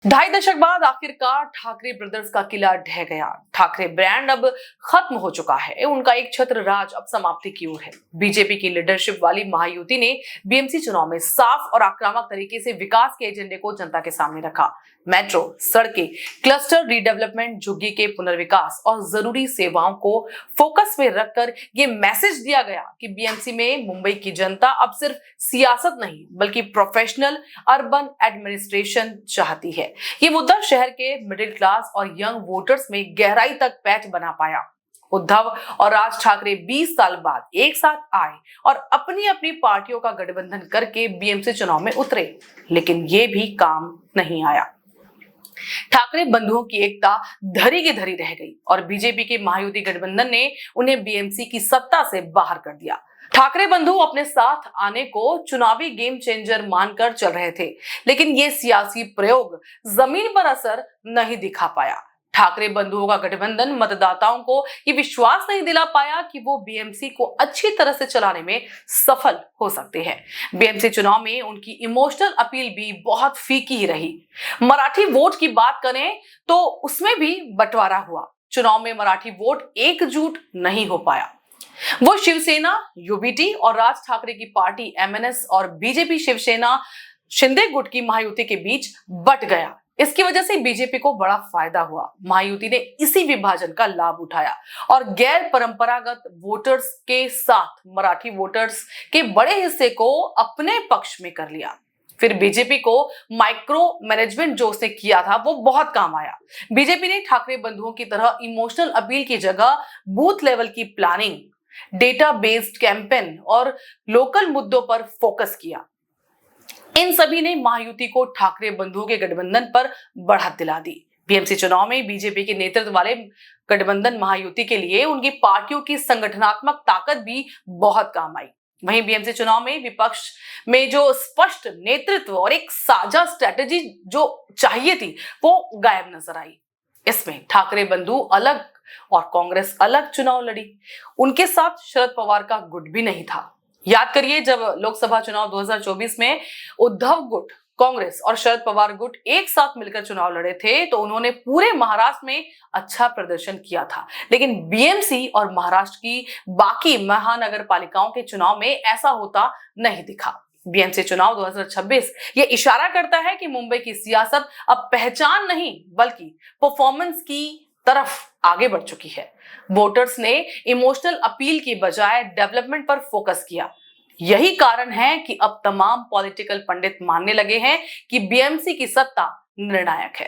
ढाई दशक बाद आखिरकार ठाकरे ब्रदर्स का किला ढह गया। ठाकरे ब्रांड अब खत्म हो चुका है। उनका एक छत्र राज अब समाप्ति की ओर है। बीजेपी की लीडरशिप वाली महायुति ने बीएमसी चुनाव में साफ और आक्रामक तरीके से विकास के एजेंडे को जनता के सामने रखा। मेट्रो, सड़कें, क्लस्टर रीडेवलपमेंट, झुग्गी के पुनर्विकास और जरूरी सेवाओं को फोकस में रखकर ये मैसेज दिया गया कि बीएमसी में मुंबई की जनता अब सिर्फ सियासत नहीं बल्कि प्रोफेशनल अर्बन एडमिनिस्ट्रेशन चाहती है। ये मुद्दा शहर के मिडिल क्लास और यंग वोटर्स में गहराई तक पैच बना पाया। उद्धव और राज ठाकरे 20 साल बाद एक साथ आए और अपनी अपनी पार्टियों का गठबंधन करके बीएमसी चुनाव में उतरे, लेकिन ये भी काम नहीं आया। ठाकरे बंधुओं की एकता धरी की धरी रह गई और बीजेपी के महायुति गठबंधन ने उन्हें बीएमसी की सत्ता से बाहर कर दिया। ठाकरे बंधु अपने साथ आने को चुनावी गेम चेंजर मानकर चल रहे थे, लेकिन ये सियासी प्रयोग जमीन पर असर नहीं दिखा पाया। ठाकरे बंधुओं का गठबंधन मतदाताओं को ये विश्वास नहीं दिला पाया कि वो बीएमसी को अच्छी तरह से चलाने में सफल हो सकते हैं। बीएमसी चुनाव में उनकी इमोशनल अपील भी बहुत फीकी ही रही। मराठी वोट की बात करें तो उसमें भी बंटवारा हुआ। चुनाव में मराठी वोट एकजुट नहीं हो पाया। वो शिवसेना, यूबीटी और राज ठाकरे की पार्टी एमएनएस और बीजेपी शिवसेना शिंदे गुट की महायुति के बीच बट गया। इसकी वजह से बीजेपी को बड़ा फायदा हुआ। महायुति ने इसी विभाजन का लाभ उठाया और गैर परंपरागत वोटर्स के साथ मराठी वोटर्स के बड़े हिस्से को अपने पक्ष में कर लिया। फिर बीजेपी को माइक्रो मैनेजमेंट जो उसने किया था वो बहुत काम आया। बीजेपी ने ठाकरे बंधुओं की तरह इमोशनल अपील की जगह बूथ लेवल की प्लानिंग, डेटा बेस्ड कैंपेन और लोकल मुद्दों पर फोकस किया। इन सभी ने महायुति को ठाकरे बंधुओं के गठबंधन पर बढ़त दिला दी। बीएमसी चुनाव में बीजेपी के नेतृत्व वाले गठबंधन महायुति के लिए उनकी पार्टियों की संगठनात्मक ताकत भी बहुत काम आई। वहीं बीएमसी चुनाव में विपक्ष में जो स्पष्ट नेतृत्व और एक साझा स्ट्रेटेजी जो चाहिए थी वो गायब नजर आई। इसमें ठाकरे बंधु अलग और कांग्रेस अलग चुनाव लड़ी। उनके साथ शरद पवार का गुट भी नहीं था। याद करिए, जब लोकसभा चुनाव 2024 में उद्धव गुट, कांग्रेस और शरद पवार गुट एक साथ मिलकर चुनाव लड़े थे तो उन्होंने पूरे महाराष्ट्र में अच्छा प्रदर्शन किया था, लेकिन बीएमसी और महाराष्ट्र की बाकी महानगर पालिकाओं के चुनाव में ऐसा होता नहीं दिखा। बीएमसी चुनाव 2026 ये इशारा करता है कि मुंबई की सियासत अब पहचान नहीं बल्कि परफॉर्मेंस की तरफ आगे बढ़ चुकी है। वोटर्स ने इमोशनल अपील की बजाय डेवलपमेंट पर फोकस किया। यही कारण है कि अब तमाम पॉलिटिकल पंडित मानने लगे हैं कि बीएमसी की सत्ता निर्णायक है।